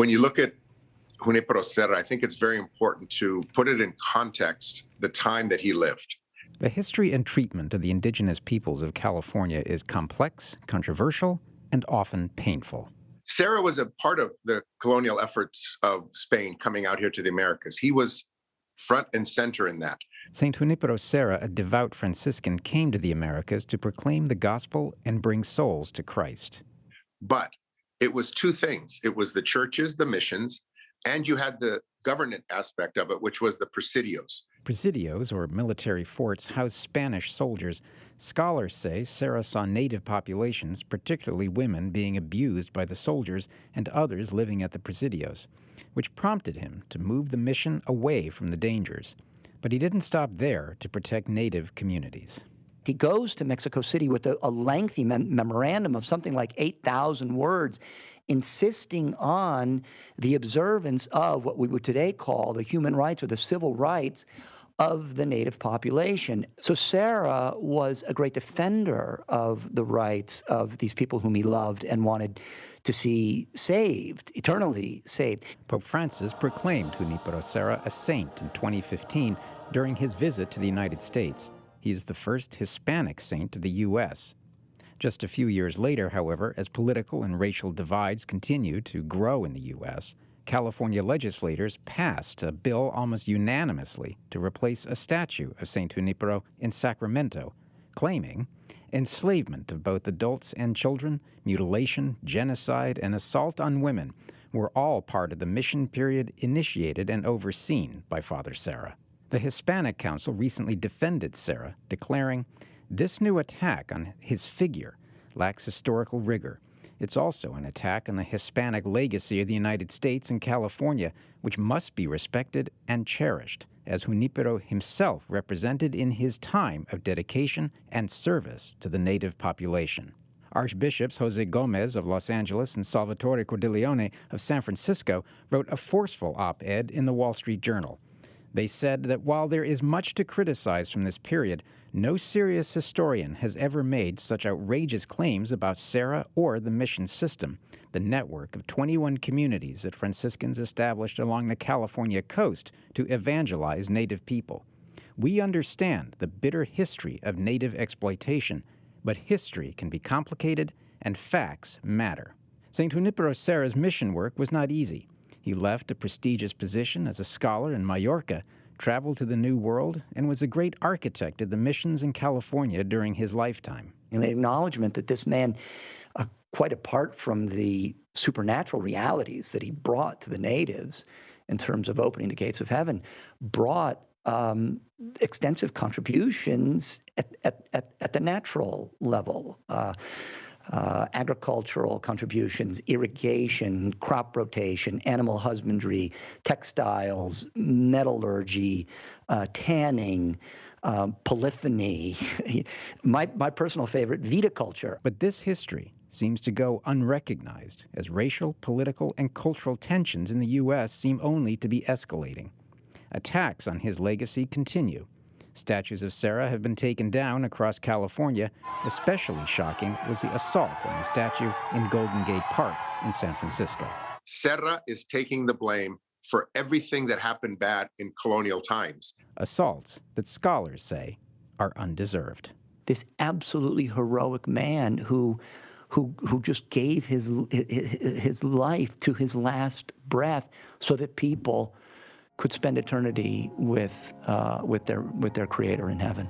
When you look at Junipero Serra, I think it's very important to put it in context, the time that he lived. The history and treatment of the indigenous peoples of California is complex, controversial, and often painful. Serra was a part of the colonial efforts of Spain coming out here to the Americas. He was front and center in that. St. Junipero Serra, a devout Franciscan, came to the Americas to proclaim the gospel and bring souls to Christ. But it was two things. It was the churches, the missions, and you had the government aspect of it, which was the presidios. Presidios, or military forts, housed Spanish soldiers. Scholars say Serra saw native populations, particularly women, being abused by the soldiers and others living at the presidios, which prompted him to move the mission away from the dangers. But he didn't stop there to protect native communities. He goes to Mexico City with a lengthy memorandum of something like 8,000 words, insisting on the observance of what we would today call the human rights or the civil rights of the native population. So Serra was a great defender of the rights of these people whom he loved and wanted to see saved, eternally saved. Pope Francis proclaimed Junipero Serra a saint in 2015 during his visit to the United States. He is the first Hispanic saint of the U.S. Just a few years later, however, as political and racial divides continued to grow in the U.S., California legislators passed a bill almost unanimously to replace a statue of St. Junipero in Sacramento, claiming enslavement of both adults and children, mutilation, genocide, and assault on women were all part of the mission period initiated and overseen by Father Serra. The Hispanic Council recently defended Serra, declaring, "This new attack on his figure lacks historical rigor. It's also an attack on the Hispanic legacy of the United States and California, which must be respected and cherished, as Junipero himself represented in his time of dedication and service to the native population." Archbishops Jose Gomez of Los Angeles and Salvatore Cordileone of San Francisco wrote a forceful op-ed in the Wall Street Journal. They said that while there is much to criticize from this period, no serious historian has ever made such outrageous claims about Serra or the mission system, the network of 21 communities that Franciscans established along the California coast to evangelize native people. We understand the bitter history of native exploitation, but history can be complicated and facts matter. St. Junipero Serra's mission work was not easy. He left a prestigious position as a scholar in Mallorca, traveled to the New World, and was a great architect of the missions in California during his lifetime. And the acknowledgement that this man, quite apart from the supernatural realities that he brought to the natives in terms of opening the gates of heaven, brought extensive contributions at the natural level. Agricultural contributions, irrigation, crop rotation, animal husbandry, textiles, metallurgy, tanning, polyphony, my personal favorite, viticulture. But this history seems to go unrecognized as racial, political, and cultural tensions in the U.S. seem only to be escalating. Attacks on his legacy continue. Statues of Serra have been taken down across California. Especially shocking was the assault on the statue in Golden Gate Park in San Francisco. Serra is taking the blame for everything that happened bad in colonial times. Assaults that scholars say are undeserved. This absolutely heroic man who just gave his life to his last breath so that people could spend eternity with their Creator in heaven.